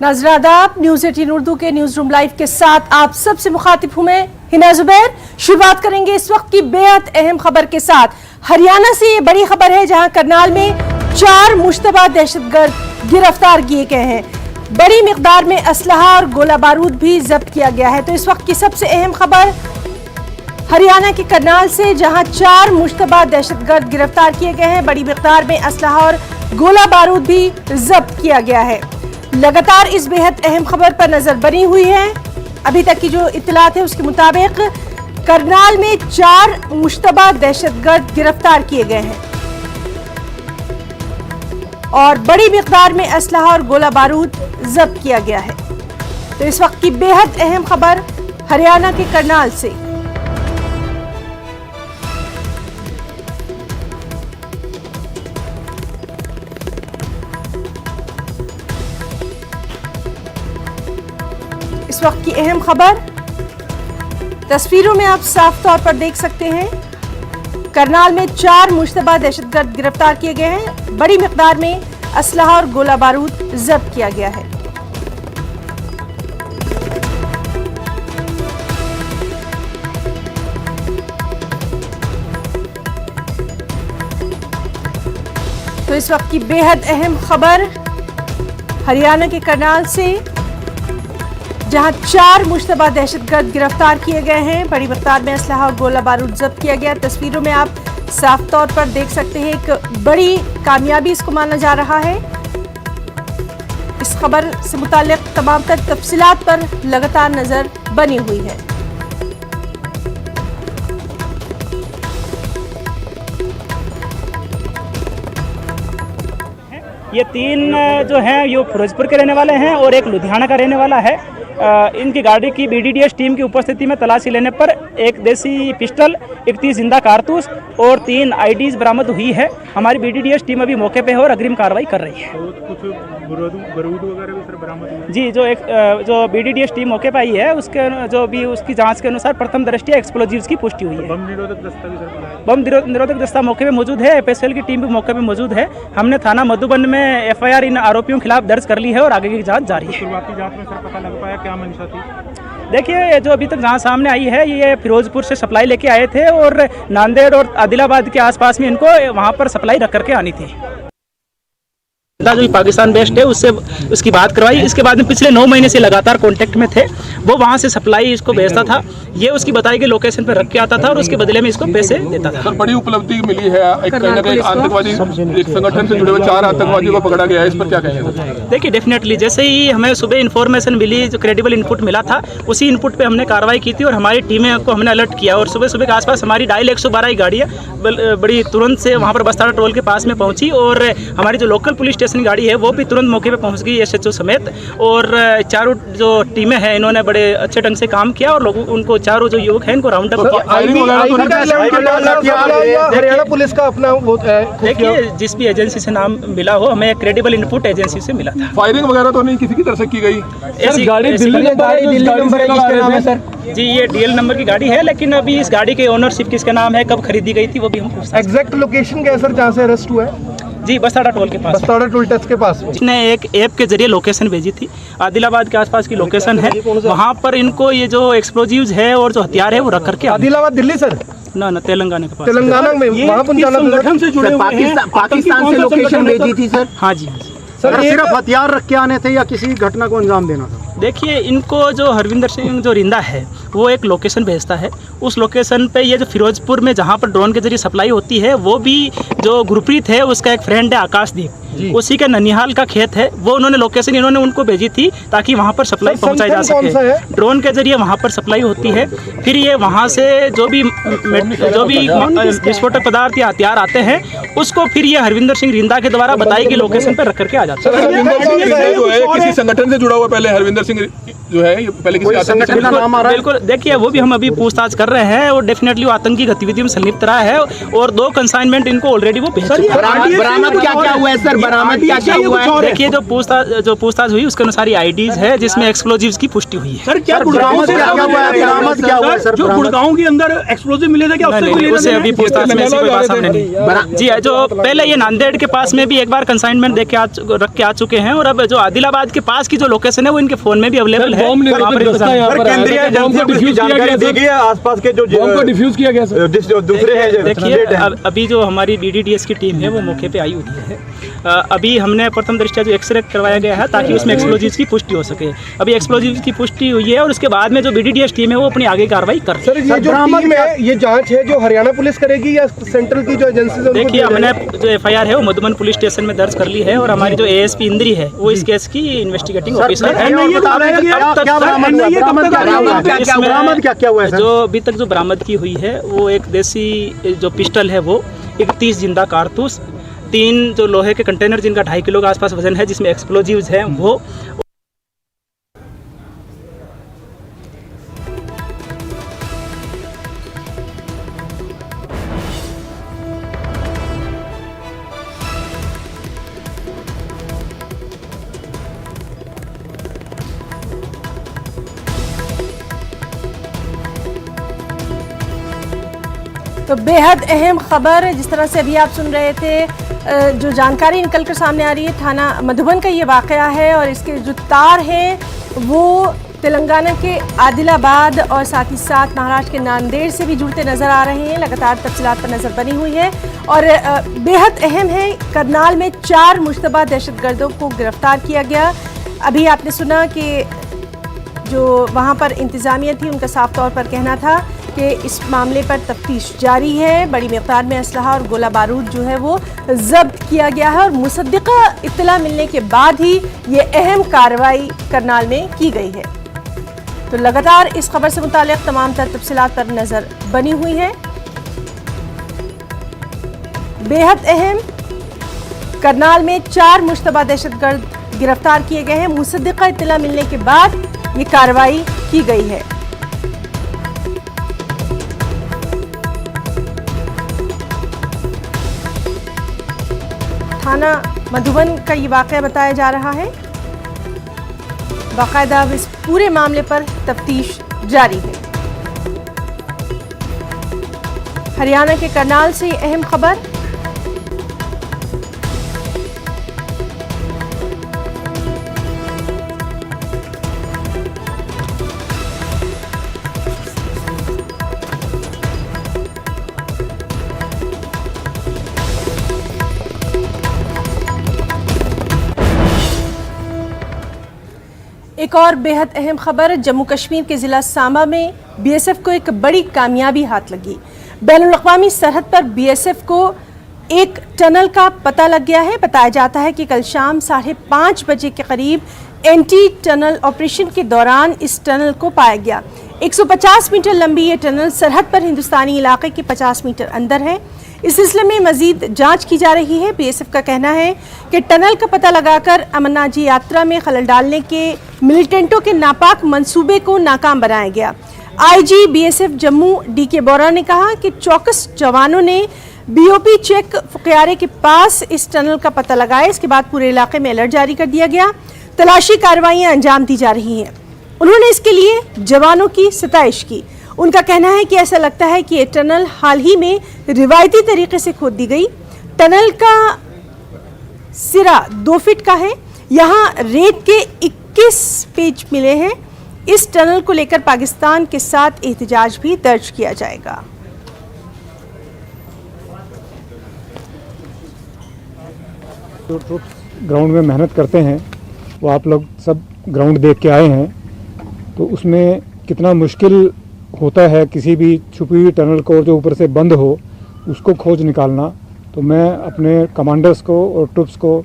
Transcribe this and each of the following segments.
नाज़रादाब news 18 Urdu के news room live के साथ आप सबसे मुखातिब हूँ मैं हिना जुबैर। शुरुआत करेंगे इस वक्त की बेहद अहम खबर के साथ। हरियाणा से ये बड़ी खबर है जहां करनाल में 4 मुश्तबा दहशतगर्द गिरफ्तार किए गए हैं। बड़ी मिकदार में असलहा और गोला बारूद भी जब्त किया गया है। तो इस वक्त की सबसे अहम खबर हरियाणा के करनाल से, जहां 4 मुश्तबा दहशतगर्द गिरफ्तार किए गए हैं। बड़ी मिकदार में असलहा और गोला बारूद भी जब्त किया गया है। लगातार इस बेहद अहम खबर पर नजर बनी हुई है। अभी तक की जो इत्तलात है उसके मुताबिक करनाल में 4 मुश्तबा दहशतगर्द गिरफ्तार किए गए हैं और बड़ी मिकदार में असलहा और गोला बारूद जब्त किया गया है। तो इस वक्त की बेहद अहम खबर हरियाणा के करनाल से। इस वक्त की अहम खबर तस्वीरों में आप साफ तौर पर देख सकते हैं। करनाल में 4 मुश्तबा दहशतगर्द गिरफ्तार किए गए हैं। बड़ी मिकदार में असलहा और गोला बारूद जब्त किया गया है। तो इस वक्त की बेहद अहम खबर हरियाणा के करनाल से, जहां 4 मुश्तबा दहशतगर्द गिरफ्तार किए गए हैं। बड़ी मिकदार में असलहा और गोला बारूद जब्त किया गया। तस्वीरों में आप साफ तौर पर देख सकते हैं। एक बड़ी कामयाबी इसको माना जा रहा है। इस खबर से मुताल्लिक तमाम तर तफसीलात पर लगातार नजर बनी हुई है। ये 3 जो हैं ये फिरोजपुर के रहने वाले हैं और एक लुधियाना का रहने वाला है। इनकी गाड़ी की BDDS टीम की उपस्थिति में तलाशी लेने पर एक देसी पिस्टल, 31 जिंदा कारतूस और 3 IDs बरामद हुई है। हमारी BDDS टीम अभी मौके पे है और अग्रिम कार्रवाई कर रही है। कुछ बारूद वगैरह भी सर बरामद हुए? जी, जो BDDS टीम मौके पे आई है उसके जो भी उसकी जांच के अनुसार प्रथम दृष्टया एक्सप्लोजिव्स की पुष्टि हुई है। बम निरोधक दस्ता भी सर? बम निरोधक दस्ता मौके पे मौजूद है। FSL की टीम भी मौके पे मौजूद है। हमने थाना मधुबन में FIR इन आरोपियों के खिलाफ दर्ज कर ली है और आगे की जांच जारी है। शुरुआती जांच में सर पता लग पाया क्या मंशा थी? देखिए, जो अभी तक जहाँ सामने आई है ये फिरोजपुर से सप्लाई लेके आए थे और नांदेड़ और आदिलाबाद के आसपास में इनको वहाँ पर सप्लाई रख करके आनी थी। जो पाकिस्तान बेस्ड है उससे उसकी बात करवाई। इसके बाद में पिछले 9 महीने से लगातार कांटेक्ट में थे। वो वहाँ से सप्लाई इसको भेजता था, ये उसकी बताई गई लोकेशन पर रख के आता था और उसके बदले में इसको पैसे देता था। सर, बड़ी उपलब्धि मिली है। कहीं ना कहीं आतंकवादी एक संगठन से जुड़े हुए 4 आतंकवादियों को पकड़ा गया है, इस पर क्या कहेंगे? देखिए, डेफिनेटली जैसे ही हमें सुबह इन्फॉर्मेशन मिली, जो क्रेडिबल इनपुट मिला था, उसी इनपुट पे हमने कार्रवाई की थी और हमारी टीमें को हमने अलर्ट किया और सुबह सुबह के आसपास हमारी डायल 112 की गाड़ियाँ बड़ी तुरंत से वहाँ पर बस्तारा टोल के पास में पहुँची और हमारी जो लोकल पुलिस स्टेशन की गाड़ी है वो भी तुरंत मौके पे पहुंच गई SHO समेत। और 4 जो टीमें हैं इन्होंने बड़े अच्छे ढंग से काम किया और लोगों उनको 4 जो युवक हैं इनको राउंड अप किया। हरियाणा पुलिस का अपना वो है। देखिए, जिस भी एजेंसी से नाम मिला हो, हमें क्रेडिबल इनपुट एजेंसी से मिला था। फायरिंग वगैरह तो नहीं किसी की तरफ से की गई? जी, ये DL नंबर की गाड़ी है, लेकिन अभी इस गाड़ी के ओनरशिप किसका नाम है, कब खरीदी गई थी, वो भी हम एग्जैक्ट लोकेशन क्या है सर जहाँ से अरेस्ट हुआ है? जी, बस्तारा टोल के पास। बस्तारा टोल टेस्ट के पास इसने एक ऐप के जरिए लोकेशन भेजी थी। आदिलाबाद के आसपास की लोकेशन है, वहाँ पर इनको ये जो एक्सप्लोजिव्स है और जो हथियार है वो रख करके। आदिलाबाद दिल्ली सर? ना तेलंगाना के पास। तेलंगाना में वहाँ संगठन से जुड़े पाकिस्तान से लोकेशन भेजी थी सर? हाँ जी सर, सिर्फ हथियार रख के आने थे या किसी घटना को अंजाम देना था? देखिए, इनको जो हरविंदर सिंह जो रिंदा है वो एक लोकेशन भेजता है। उस लोकेशन पे ये जो फिरोजपुर में जहाँ पर ड्रोन के जरिए सप्लाई होती है, वो भी जो गुरप्रीत है उसका एक फ्रेंड है आकाशदीप, उसी का ननिहाल का खेत है। वो उन्होंने लोकेशन इन्होंने उनको भेजी थी ताकि वहाँ पर सप्लाई पहुँचाई जा सके। ड्रोन के जरिए वहाँ पर सप्लाई होती है। फिर ये वहाँ से जो भी विस्फोटक पदार्थ या हथियार आते हैं उसको फिर ये हरविंदर सिंह रिंदा के द्वारा बताई गई लोकेशन पर रख करके आ जाता है। किसी संगठन से जुड़ा हुआ पहले हरविंदर सिंह जो है ये पहले किसी आतंकी संगठन का नाम आ रहा है? बिल्कुल, देखिए वो भी हम अभी पूछताछ कर रहे हैं और डेफिनेटली वो आतंकी गतिविधियों में संलिप्त रहा है और 2 कंसाइनमेंट इनको ऑलरेडी वो भेज चुका है। बरामद क्या क्या हुआ है सर? बरामद क्या क्या हुआ है? देखिए जो पूछताछ हुई उसके अनुसार आईडीज है जिसमें एक्सप्लोजिव्स की पुष्टि हुई है। सर क्या बरामद क्या हुआ है? बरामद क्या हुआ है सर? जो गुड़गांव के अंदर एक्सप्लोजिव मिले थे क्या उससे कोई लेना उसे देना अभी है? पूछताछ में ऐसी कोई बात सामने नहीं। जी जो पहले ये नांदेड़ के पास में भी एक बार कंसाइनमेंट रख के आ चुके हैं और अब जो आदिलाबाद के पास की जो लोकेशन है वो इनके फोन में भी अवेलेबल है। वहाँ पर केंद्रीय एजेंसी को इसकी जानकारी दी गई है आसपास के जो डिफ्यूज किया गया सर? जो दूसरे हैं देखिए अभी जो हमारी BDDS की टीम है वो मौके पे आई हुई है। अभी हमने प्रथम दृष्टया जो एक्सरे करवाया गया है ताकि उसमें एक्सप्लोजिव्स की पुष्टि हो सके। अभी एक्सप्लोजिव्स की पुष्टि हुई है और उसके बाद में जो BDDS टीम है वो अपनी आगे कार्रवाई कर रही है। सर ये जो टीम है ये जांच है जो हरियाणा पुलिस करेगी या सेंट्रल की जो एजेंसी है? देखिए हमने जो FIR है वो मधुबन पुलिस स्टेशन में दर्ज कर ली है और हमारी जो ASP इंद्री है वो इस केस की इन्वेस्टिगेटिंग ऑफिसर है। बरामद क्या क्या हुआ है सर? जो अभी तक जो बरामद की हुई है वो एक देसी जो पिस्टल है वो 31 जिंदा कारतूस, 3 जो लोहे के कंटेनर जिनका 2.5 किलो के आसपास वजन है जिसमें एक्सप्लोजिव्स हैं वो। तो बेहद अहम खबर जिस तरह से अभी आप सुन रहे थे जो जानकारी निकल कर सामने आ रही है थाना मधुबन का ये वाक़या है और इसके जो तार हैं वो तेलंगाना के आदिलाबाद और साथ ही साथ महाराष्ट्र के नांदेड़ से भी जुड़ते नज़र आ रहे हैं। लगातार तफसीलात पर नज़र बनी हुई है और बेहद अहम है करनाल में 4 मुश्तबा दहशतगर्दों को गिरफ्तार किया गया। अभी आपने सुना कि जो वहाँ पर इंतज़ामिया थी उनका साफ तौर पर कहना था कि इस मामले पर तफ्तीश जारी है। बड़ी मिक़दार में असलहा और गोला बारूद जो है वो जब्त किया गया है और मुसद्दिक़ा इत्तला मिलने के बाद ही ये अहम कार्रवाई करनाल में की गई है। तो लगातार इस खबर से मुताल्लिक़ तमाम तर तफसीलात पर नज़र बनी हुई है। बेहद अहम, करनाल में 4 मुश्तबा दहशतगर्द गिरफ्तार किए गए हैं। मुसद्दिक़ा इत्तला मिलने के बाद ये कार्रवाई की गई है। थाना मधुबन का ये वाक़या बताया जा रहा है। बाकायदा अब इस पूरे मामले पर तफ्तीश जारी है। हरियाणा के करनाल से अहम खबर। एक और बेहद अहम खबर, जम्मू कश्मीर के ज़िला सांबा में BSF को एक बड़ी कामयाबी हाथ लगी। बैनुल-अक़वामी सरहद पर BSF को एक टनल का पता लग गया है। बताया जाता है कि कल शाम 5:30 बजे के करीब एंटी टनल ऑपरेशन के दौरान इस टनल को पाया गया। 150 मीटर लंबी ये टनल सरहद पर हिंदुस्तानी इलाके के 50 मीटर अंदर है। इस सिलसिले में मजीद जांच की जा रही है। BSF का कहना है कि टनल का पता लगाकर अमरनाथ यात्रा में खलल डालने के मिलिटेंटों के नापाक मंसूबे को नाकाम बनाया गया। IG BSF जम्मू DK बोरा ने कहा कि चौकस जवानों ने BOP चेक फुकियारे के पास इस टनल का पता लगाया। इसके बाद पूरे इलाके में अलर्ट जारी कर दिया गया। तलाशी कार्रवाइयाँ अंजाम दी जा रही हैं। उन्होंने इसके लिए जवानों की सताइश की। उनका कहना है कि ऐसा लगता है कि ये टनल हाल ही में रिवायती तरीके से खोद दी गई। टनल का सिरा 2 फीट का है। यहाँ रेत के 21 पेज मिले हैं। इस टनल को लेकर पाकिस्तान के साथ एहतजाज भी दर्ज किया जाएगा। जो ट्रूप्स ग्राउंड में मेहनत करते हैं वो आप लोग सब ग्राउंड देख के आए हैं, तो उसमें कितना मुश्किल होता है किसी भी छुपी हुई टनल को जो ऊपर से बंद हो उसको खोज निकालना। तो मैं अपने कमांडर्स को और ट्रूप्स को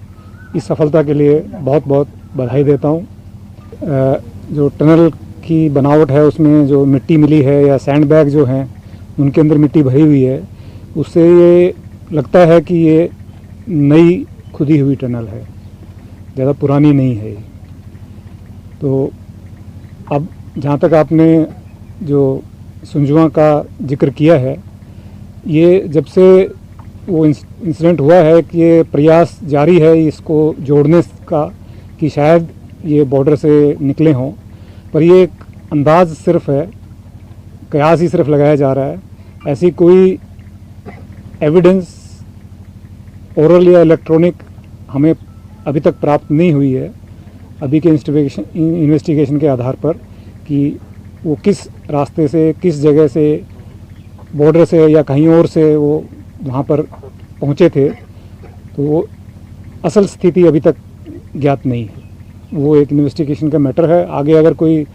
इस सफलता के लिए बहुत बहुत बधाई देता हूँ। जो टनल की बनावट है उसमें जो मिट्टी मिली है या सैंड बैग जो हैं उनके अंदर मिट्टी भरी हुई है, उससे ये लगता है कि ये नई खुदी हुई टनल है, ज़्यादा पुरानी नहीं है। तो अब जहाँ तक आपने जो सुंजुआ का जिक्र किया है, ये जब से वो इंसिडेंट हुआ है कि ये प्रयास जारी है इसको जोड़ने का कि शायद ये बॉर्डर से निकले हों, पर ये एक अंदाज सिर्फ है, कयास ही सिर्फ लगाया जा रहा है। ऐसी कोई एविडेंस ओरल या इलेक्ट्रॉनिक हमें अभी तक प्राप्त नहीं हुई है अभी के इन्वेस्टिगेशन के आधार पर कि वो किस रास्ते से, किस जगह से, बॉर्डर से या कहीं और से वो वहाँ पर पहुँचे थे। तो वो असल स्थिति अभी तक ज्ञात नहीं है, वो एक इन्वेस्टिगेशन का मैटर है। आगे अगर कोई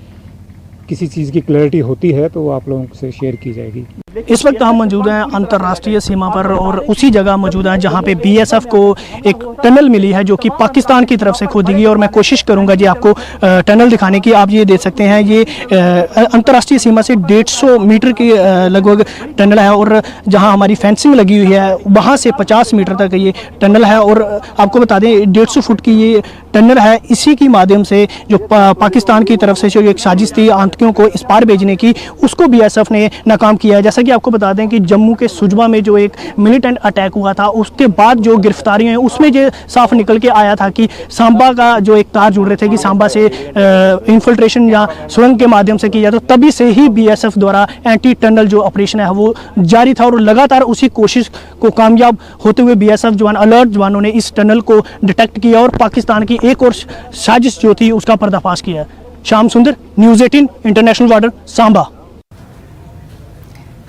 किसी चीज़ की क्लैरिटी होती है तो वो आप लोगों से शेयर की जाएगी। इस वक्त हम मौजूद हैं अंतर्राष्ट्रीय सीमा पर और उसी जगह मौजूद हैं जहां पे बीएसएफ को एक टनल मिली है जो कि पाकिस्तान की तरफ से खोदी गई। और मैं कोशिश करूंगा जी आपको टनल दिखाने की। आप ये देख सकते हैं, ये अंतर्राष्ट्रीय सीमा से 150 मीटर की लगभग टनल है और जहां हमारी फेंसिंग लगी हुई है वहां से 50 मीटर तक ये टनल है। और आपको बता दें 150 फुट की ये टनल है। इसी की माध्यम से जो पाकिस्तान की तरफ से जो एक साजिश थी आतंकियों को इस पार भेजने की, उसको बीएसएफ ने नाकाम किया है। जैसा कि आपको बता दें कि जम्मू के सुजमा में जो एक मिलिटेंट अटैक हुआ था, उसके बाद जो गिरफ्तारियां हैं उसमें जो साफ निकल के आया था कि सांबा का जो एक तार जुड़ रहे थे कि सांबा से इन्फिल्ट्रेशन या सुरंग के माध्यम से किया, तो तभी से ही बीएसएफ द्वारा एंटी टनल जो ऑपरेशन है वो जारी था। और लगातार उसी कोशिश को कामयाब होते हुए बीएसएफ जवान, अलर्ट जवानों ने इस टनल को डिटेक्ट किया और पाकिस्तान की एक और साजिश जो थी उसका पर्दाफाश किया। श्याम सुंदर, न्यूज़ 18 इंटरनेशनल बॉर्डर, सांबा।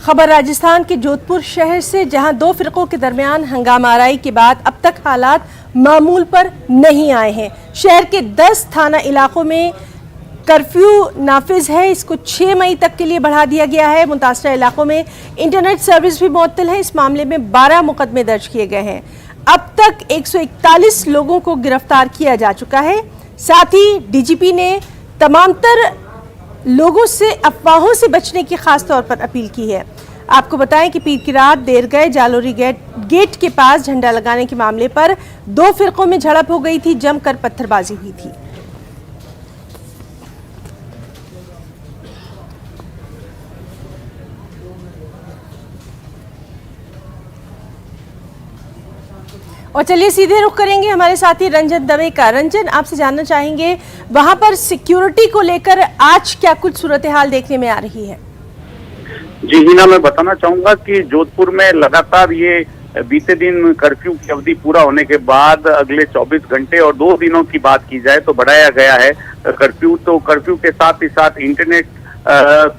खबर राजस्थान के जोधपुर शहर से, जहां दो फिरकों के दरमियान हंगामाराई के बाद अब तक हालात मामूल पर नहीं आए हैं। शहर के 10 थाना इलाकों में कर्फ्यू नाफिज है, इसको 6 मई तक के लिए बढ़ा दिया गया है। मुतासरा इलाकों में इंटरनेट सर्विस भी मुअत्तल है। इस मामले में 12 मुकदमे दर्ज किए गए हैं। अब तक 141 लोगों को गिरफ्तार किया जा चुका है। साथ ही डीजीपी ने तमाम तर लोगों से अफवाहों से बचने की खास तौर पर अपील की है। आपको बताएं कि पीर की रात देर गए जालोरी गेट के पास झंडा लगाने के मामले पर 2 फिरकों में झड़प हो गई थी, जमकर पत्थरबाजी हुई थी। और चलिए सीधे रुख करेंगे हमारे साथी रंजन दवे का। रंजन, आपसे जानना चाहेंगे वहां पर सिक्योरिटी को लेकर आज क्या कुछ सूरत हाल देखने में आ रही है? जी हिना, मैं बताना चाहूंगा कि जोधपुर में लगातार ये बीते दिन कर्फ्यू की अवधि पूरा होने के बाद अगले 24 घंटे और 2 दिनों की बात की जाए तो बढ़ाया गया है कर्फ्यू। तो कर्फ्यू के साथ ही साथ इंटरनेट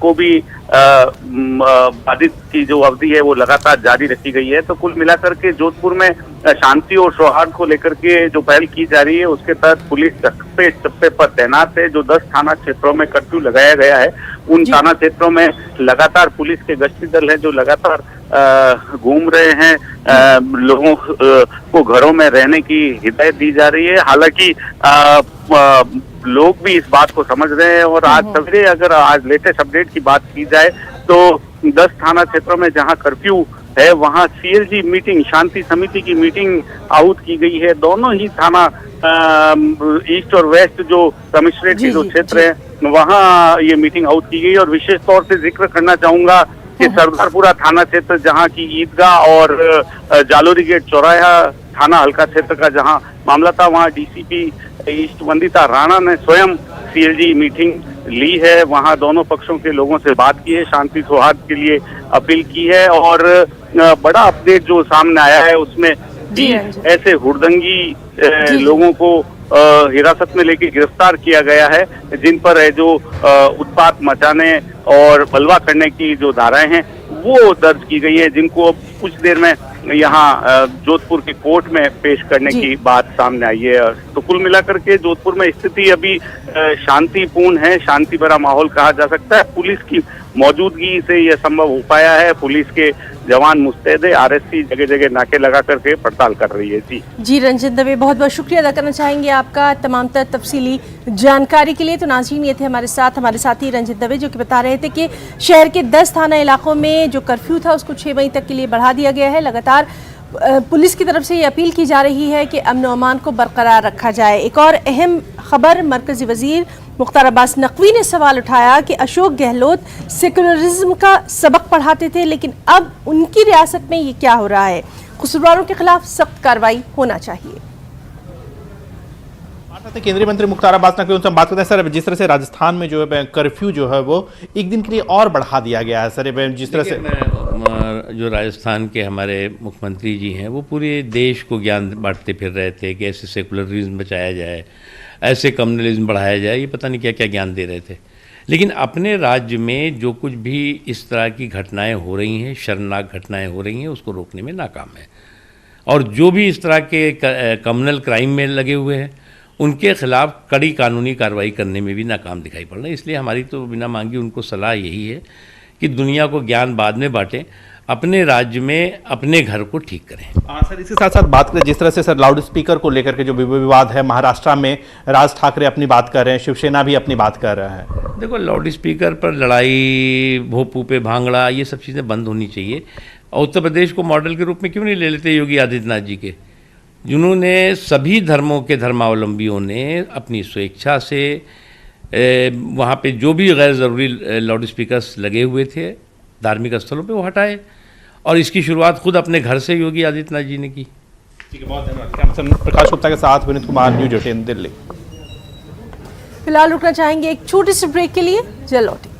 को भी बाधित की जो अवधि है वो लगातार जारी रखी गई है। तो कुल मिलाकर के जोधपुर में शांति और सौहार्द को लेकर के जो पहल की जा रही है उसके तहत पुलिस चप्पे पर तैनात है। जो 10 थाना क्षेत्रों में कर्फ्यू लगाया गया है उन थाना क्षेत्रों में लगातार पुलिस के गश्ती दल है जो लगातार घूम रहे हैं। लोगों को घरों में रहने की हिदायत दी जा रही है। हालांकि लोग भी इस बात को समझ रहे हैं। और आज सवेरे अगर आज लेटेस्ट अपडेट की बात की जाए तो 10 थाना क्षेत्रों में जहां कर्फ्यू है वहां सीएलजी मीटिंग, शांति समिति की मीटिंग आहूत की गई है। दोनों ही थाना ईस्ट और वेस्ट जो कमिश्नरेट के जो क्षेत्र है वहां ये मीटिंग आहूत की गई। और विशेष तौर से जिक्र करना चाहूंगा कि सरदारपुरा थाना क्षेत्र जहां की ईदगाह और जालोरी गेट चौराहा थाना हल्का क्षेत्र का जहां मामला था वहां डीसीपी ईस्ट वंदिता राणा ने स्वयं सीएलजी मीटिंग ली है। वहां दोनों पक्षों के लोगों से बात की है, शांति सौहार्द के लिए अपील की है। और बड़ा अपडेट जो सामने आया है उसमें 20 ऐसे हुड़दंगी लोगों को हिरासत में लेके गिरफ्तार किया गया है जिन पर है जो उत्पात मचाने और बलवा करने की जो धाराएं हैं वो दर्ज की गई है, जिनको अब कुछ देर में यहाँ जोधपुर के कोर्ट में पेश करने की बात सामने आई है। तो कुल मिलाकर के जोधपुर में स्थिति अभी शांतिपूर्ण है, शांति भरा माहौल कहा जा सकता है। पुलिस की मौजूदगी से यह संभव हो पाया है। पुलिस के जवान मुस्तैद है, आरएससी जगह जगह नाके लगा करके पड़ताल कर रही है। जी रंजन दवे, बहुत बहुत शुक्रिया अदा करना चाहेंगे आपका तमाम तर तफसीली जानकारी के लिए। तो नाज़रीन, ये थे हमारे साथी रंजन दवे जो कि बता रहे थे कि शहर के 10 थाना इलाकों में जो कर्फ्यू था उसको 6 मई तक के लिए बढ़ा दिया गया है। लगातार पुलिस की तरफ से ये अपील की जा रही है कि अमन व अमान को बरकरार रखा जाए। एक और अहम खबर, मरकजी वजीर मुख्तार अब्बास नकवी ने सवाल उठाया कि अशोक गहलोत सेकुलरिज्म का सबक पढ़ाते थे, लेकिन अब उनकी रियासत में ये क्या हो रहा है। कसूरवारों के खिलाफ सख्त कार्रवाई होना चाहिए। केंद्रीय मंत्री मुख्तार अब्बास नकवी, उनसे बात करते हैं। सर, जिस तरह से राजस्थान में जो है कर्फ्यू जो है वो एक दिन के लिए और बढ़ा दिया गया है। सर, जिस तरह से जो राजस्थान के हमारे मुख्यमंत्री जी हैं वो पूरे देश को ज्ञान बांटते फिर रहे थे कि ऐसे सेकुलरिज्म बचाया जाए, ऐसे कम्युनलिज्म बढ़ाया जाए, ये पता नहीं क्या क्या ज्ञान दे रहे थे। लेकिन अपने राज्य में जो कुछ भी इस तरह की घटनाएं हो रही हैं, शर्मनाक घटनाएं हो रही हैं, उसको रोकने में नाकाम है। और जो भी इस तरह के कम्युनल क्राइम में लगे हुए हैं उनके खिलाफ कड़ी कानूनी कार्रवाई करने में भी नाकाम दिखाई पड़ रहा है। इसलिए हमारी तो बिना मांगी उनको सलाह यही है कि दुनिया को ज्ञान बाद में बांटें, अपने राज्य में अपने घर को ठीक करें। सर, इसके साथ साथ बात करें जिस तरह से सर लाउड स्पीकर को लेकर के जो विवाद है, महाराष्ट्र में राज ठाकरे अपनी बात कर रहे हैं, शिवसेना भी अपनी बात कर रहा है। देखो, लाउड स्पीकर पर लड़ाई, भोपू पे भांगड़ा, ये सब चीज़ें बंद होनी चाहिए। और उत्तर प्रदेश को मॉडल के रूप में क्यों नहीं ले लेते योगी आदित्यनाथ जी के, जिन्होंने सभी धर्मों के धर्मावलंबियों ने अपनी स्वेच्छा से वहाँ पे जो भी गैर ज़रूरी लाउड स्पीकर्स लगे हुए थे धार्मिक स्थलों पे वो हटाए, और इसकी शुरुआत खुद अपने घर से योगी आदित्यनाथ जी ने की। ठीक है, बहुत धन्यवाद। प्रकाश गुप्ता के साथ विनीत कुमार, न्यूज़ 18 दिल्ली। फिलहाल रुकना चाहेंगे एक छोटे से ब्रेक के लिए, जल्द लौटेंगे।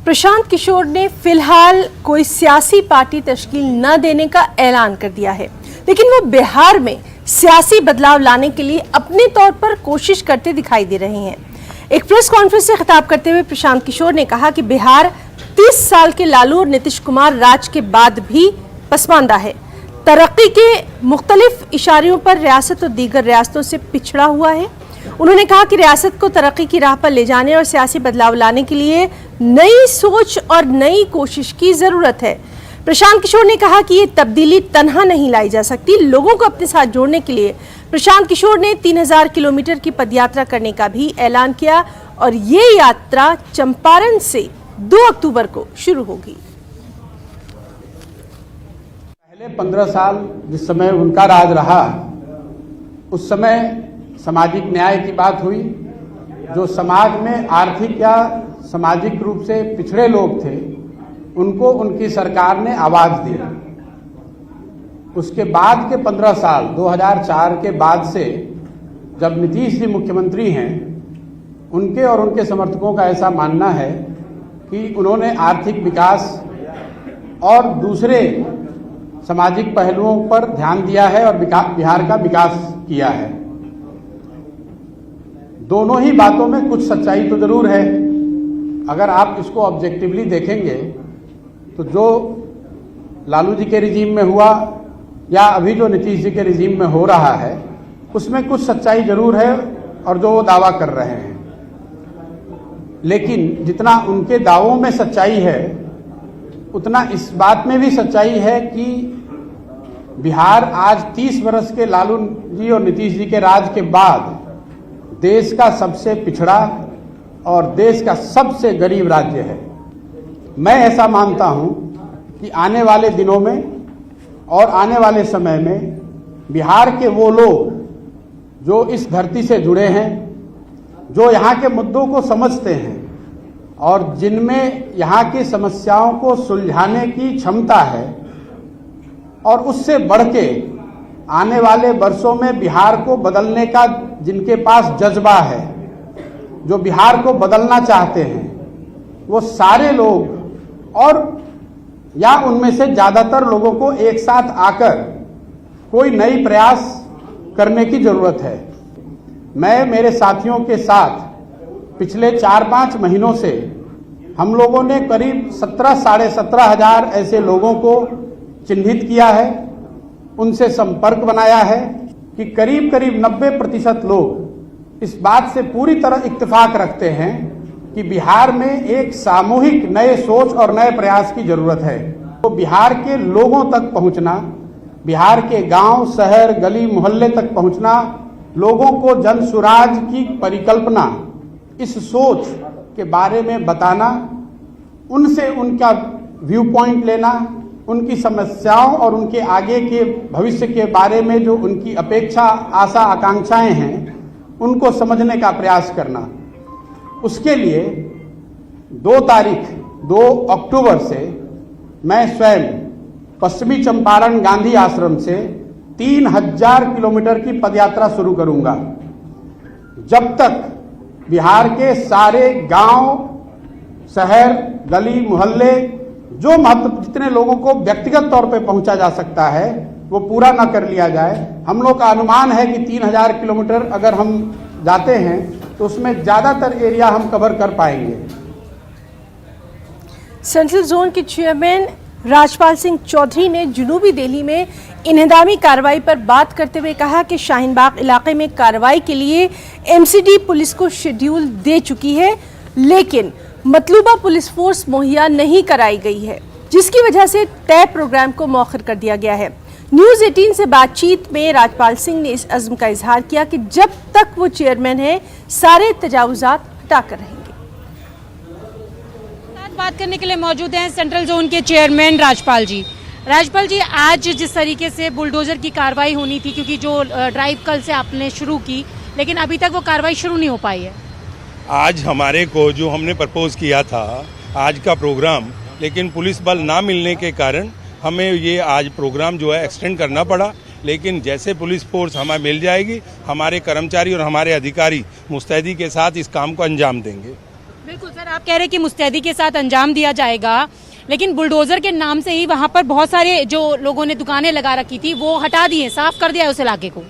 प्रशांत किशोर ने फिलहाल कोई सियासी पार्टी तश्कील न देने का ऐलान कर दिया है, लेकिन वो बिहार में सियासी बदलाव लाने के लिए अपने तौर पर कोशिश करते दिखाई दे रहे हैं। एक प्रेस कॉन्फ्रेंस से खिताब करते हुए प्रशांत किशोर ने कहा कि बिहार 30 साल के लालू और नीतीश कुमार राज के बाद भी पसमानदा है, तरक्की के मुख्तलिफ इशारों पर रियासत और दीगर रियासतों से पिछड़ा हुआ है। उन्होंने कहा कि रियासत को तरक्की की राह पर ले जाने और सियासी बदलाव लाने के लिए नई सोच और नई कोशिश की जरूरत है। प्रशांत किशोर ने कहा कि ये तब्दीली तन्हा नहीं लाई जा सकती, लोगों को अपने साथ जोड़ने के लिए प्रशांत किशोर ने 3000 किलोमीटर की पदयात्रा करने का भी ऐलान किया और ये यात्रा चंपारण से 2 अक्टूबर को शुरू होगी। पहले 15 साल जिस समय उनका राज रहा, उस समय सामाजिक न्याय की बात हुई। जो समाज में आर्थिक या सामाजिक रूप से पिछड़े लोग थे उनको उनकी सरकार ने आवाज दी। उसके बाद के 15 साल 2004 के बाद से जब नीतीश जी मुख्यमंत्री हैं, उनके और उनके समर्थकों का ऐसा मानना है कि उन्होंने आर्थिक विकास और दूसरे सामाजिक पहलुओं पर ध्यान दिया है और बिहार का विकास किया है। दोनों ही बातों में कुछ सच्चाई तो जरूर है। अगर आप इसको ऑब्जेक्टिवली देखेंगे तो जो लालू जी के रिजीम में हुआ या अभी जो नीतीश जी के रिजीम में हो रहा है, उसमें कुछ सच्चाई जरूर है और जो वो दावा कर रहे हैं। लेकिन जितना उनके दावों में सच्चाई है, उतना इस बात में भी सच्चाई है कि बिहार आज 30 वर्ष के लालू जी और नीतीश जी के राज के बाद देश का सबसे पिछड़ा और देश का सबसे गरीब राज्य है। मैं ऐसा मानता हूं कि आने वाले दिनों में और आने वाले समय में बिहार के वो लोग जो इस धरती से जुड़े हैं, जो यहाँ के मुद्दों को समझते हैं और जिनमें यहाँ की समस्याओं को सुलझाने की क्षमता है, और उससे बढ़ के आने वाले वर्षों में बिहार को बदलने का जिनके पास जज्बा है, जो बिहार को बदलना चाहते हैं, वो सारे लोग और या उनमें से ज्यादातर लोगों को एक साथ आकर कोई नई प्रयास करने की जरूरत है। मैं मेरे साथियों के साथ पिछले 4-5 महीनों से हम लोगों ने करीब 17,500 ऐसे लोगों को चिन्हित किया है, उनसे संपर्क बनाया है कि करीब 90% लोग इस बात से पूरी तरह इत्तेफाक रखते हैं कि बिहार में एक सामूहिक नए सोच और नए प्रयास की जरूरत है। तो बिहार के लोगों तक पहुंचना, बिहार के गांव, शहर, गली, मोहल्ले तक पहुंचना, लोगों को जन सुराज की परिकल्पना, इस सोच के बारे में बताना उनसे उनका व्यू पॉइंट लेना, उनकी समस्याओं और उनके आगे के भविष्य के बारे में जो उनकी अपेक्षा, आशा, आकांक्षाएं हैं, उनको समझने का प्रयास करना। उसके लिए 2 अक्टूबर से मैं स्वयं पश्चिमी चंपारण गांधी आश्रम से 3000 किलोमीटर की पदयात्रा शुरू करूंगा। जब तक बिहार के सारे गांव, शहर, गली, मोहल्ले, जो जितने लोगों को व्यक्तिगत तौर पे पहुंचा जा सकता है वो पूरा ना कर लिया जाए। हम लोग का अनुमान है कि 3000 किलोमीटर अगर हम जाते हैं तो उसमें ज्यादातर एरिया हम कवर कर पाएंगे। सेंट्रल जोन के चेयरमैन राजपाल सिंह चौधरी ने जुनूबी दिल्ली में इन्हदामी कार्रवाई पर बात करते हुए कहा कि शाहीन बाग इलाके में कार्रवाई के लिए एमसीडी पुलिस को शेड्यूल दे चुकी है, लेकिन मतलूबा पुलिस फोर्स मुहैया नहीं कराई गई है, जिसकी वजह से तय प्रोग्राम को मौखर कर दिया गया है। न्यूज़ 18 से बातचीत में राजपाल सिंह ने इस अज़्म का इजहार किया कि जब तक वो चेयरमैन है सारे तजावुजात हटाकर रहेंगे। बात करने के लिए मौजूद हैं सेंट्रल जोन के चेयरमैन राजपाल जी। राजपाल जी, आज जिस तरीके से बुलडोजर की कार्रवाई होनी थी, क्योंकि जो ड्राइव कल से आपने शुरू की, लेकिन अभी तक वो कार्रवाई शुरू नहीं हो पाई है। आज हमारे को जो हमने प्रपोज किया था आज का प्रोग्राम, लेकिन पुलिस बल ना मिलने के कारण हमें ये आज प्रोग्राम जो है एक्सटेंड करना पड़ा। लेकिन जैसे पुलिस फोर्स हमें मिल जाएगी, हमारे कर्मचारी और हमारे अधिकारी मुस्तैदी के साथ इस काम को अंजाम देंगे। बिल्कुल सर, आप कह रहे हैं कि मुस्तैदी के साथ अंजाम दिया जाएगा, लेकिन बुलडोजर के नाम से ही वहाँ पर बहुत सारे जो लोगों ने दुकानें लगा रखी थी वो हटा दी है, साफ कर दिया है उस इलाके को।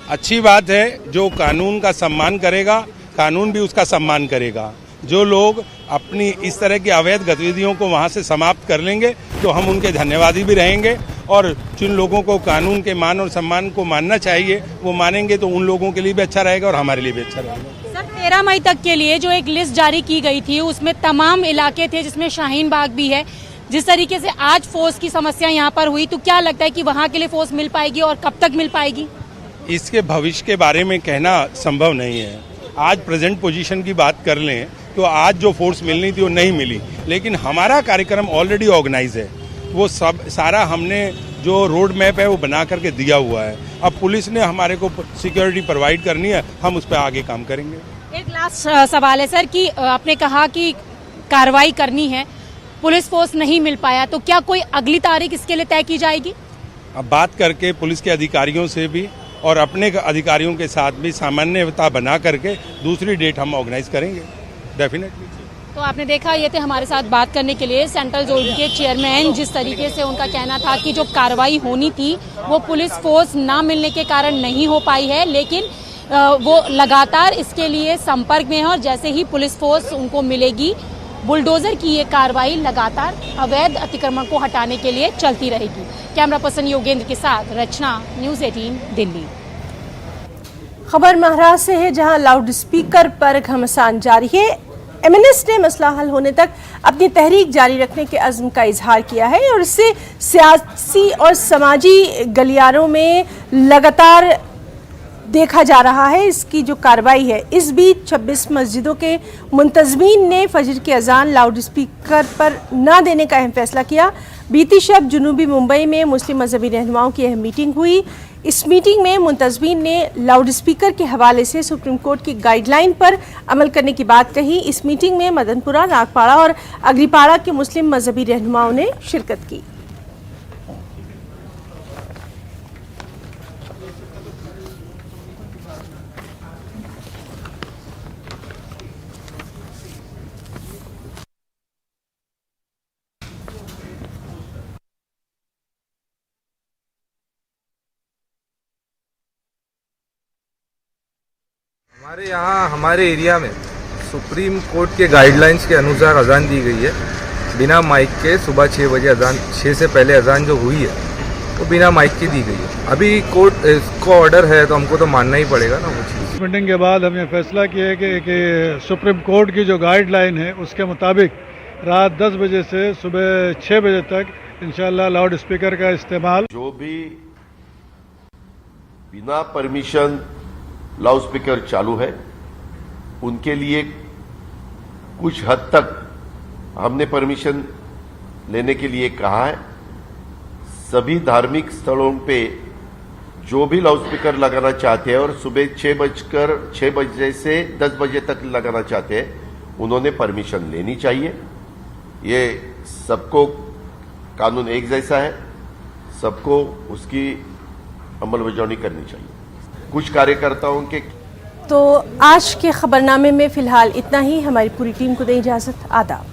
अच्छी बात है, जो कानून का सम्मान करेगा कानून भी उसका सम्मान करेगा। जो लोग अपनी इस तरह की अवैध गतिविधियों को वहाँ से समाप्त कर लेंगे तो हम उनके धन्यवादी भी रहेंगे, और जिन लोगों को कानून के मान और सम्मान को मानना चाहिए वो मानेंगे, तो उन लोगों के लिए भी अच्छा रहेगा और हमारे लिए भी अच्छा रहेगा। सर, 13 मई तक के लिए जो एक लिस्ट जारी की गई थी उसमें तमाम इलाके थे, जिसमें शाहीन बाग भी है। जिस तरीके से आज फोर्स की समस्या यहाँ पर हुई, तो क्या लगता है कि वहाँ के लिए फोर्स मिल पाएगी और कब तक मिल पाएगी? इसके भविष्य के बारे में कहना संभव नहीं है। आज प्रेजेंट पोजीशन की बात कर लें तो आज जो फोर्स मिलनी थी वो नहीं मिली, लेकिन हमारा कार्यक्रम ऑलरेडी ऑर्गेनाइज है। वो सब सारा हमने जो रोड मैप है वो बना करके दिया हुआ है। अब पुलिस ने हमारे को सिक्योरिटी प्रोवाइड करनी है, हम उस पर आगे काम करेंगे। एक लास्ट सवाल है सर कि आपने कहा कि कार्रवाई करनी है, पुलिस फोर्स नहीं मिल पाया, तो क्या कोई अगली तारीख इसके लिए तय की जाएगी? अब बात करके पुलिस के अधिकारियों से भी और अपने अधिकारियों के साथ भी सामान्यता बना करके दूसरी डेट हम ऑर्गेनाइज करेंगे डेफिनेटली। तो आपने देखा, ये थे हमारे साथ बात करने के लिए सेंट्रल जोन के चेयरमैन। जिस तरीके से उनका कहना था कि जो कार्रवाई होनी थी वो पुलिस फोर्स ना मिलने के कारण नहीं हो पाई है, लेकिन वो लगातार इसके लिए संपर्क में है और जैसे ही पुलिस फोर्स उनको मिलेगी, बुलडोजर की ये कार्रवाई लगातार अवैध अतिक्रमण को हटाने के लिए चलती रहेगी। कैमरा पर्सन योगेंद्र के साथ रचना, न्यूज़ 18 दिल्ली। खबर महाराष्ट्र से है, जहां लाउड स्पीकर पर घमासान जारी है। एमएनएस ने मसला हल होने तक अपनी तहरीक जारी रखने के अज़्म का इजहार किया है और इससे सियासी और समाजी गलियारों में लगातार देखा जा रहा है इसकी जो कार्रवाई है। इस बीच 26 मस्जिदों के मुंतज़मीन ने फजर की अजान लाउड स्पीकर पर न देने का अहम फैसला किया। बीती शब जुनूबी मुंबई में मुस्लिम मजहबी रहनुमाओं की अहम मीटिंग हुई। इस मीटिंग में मुंतज़मीन ने लाउड स्पीकर के हवाले से सुप्रीम कोर्ट की गाइडलाइन पर अमल करने की बात कही। इस मीटिंग में मदनपुरा, नागपाड़ा और अग्रीपाड़ा के मुस्लिम मजहबी रहनुमाओं ने शिरकत की। हमारे यहाँ हमारे एरिया में सुप्रीम कोर्ट के गाइडलाइंस के अनुसार अजान दी गई है बिना माइक के। सुबह 6 बजे अजान, 6 से पहले अजान जो हुई है वो बिना माइक की दी गई है। अभी कोर्ट इसको ऑर्डर है तो हमको तो मानना ही पड़ेगा ना वो चीज़। मीटिंग के बाद हमने फैसला किया है कि सुप्रीम कोर्ट की जो गाइडलाइन है उसके मुताबिक रात 10 बजे से सुबह 6 बजे तक इंशाल्लाह लाउड स्पीकर का इस्तेमाल। जो भी बिना परमिशन लाउड स्पीकर चालू है उनके लिए कुछ हद तक हमने परमिशन लेने के लिए कहा है। सभी धार्मिक स्थलों पे जो भी लाउड स्पीकर लगाना चाहते हैं और सुबह 6 बजे से 10 बजे तक लगाना चाहते हैं, उन्होंने परमिशन लेनी चाहिए। ये सबको कानून एक जैसा है, सबको उसकी अमलबजावनी करनी चाहिए। कुछ कार्यकर्ताओं के तो आज के खबरनामे में फिलहाल इतना ही। हमारी पूरी टीम को दें इजाजत। आदाब।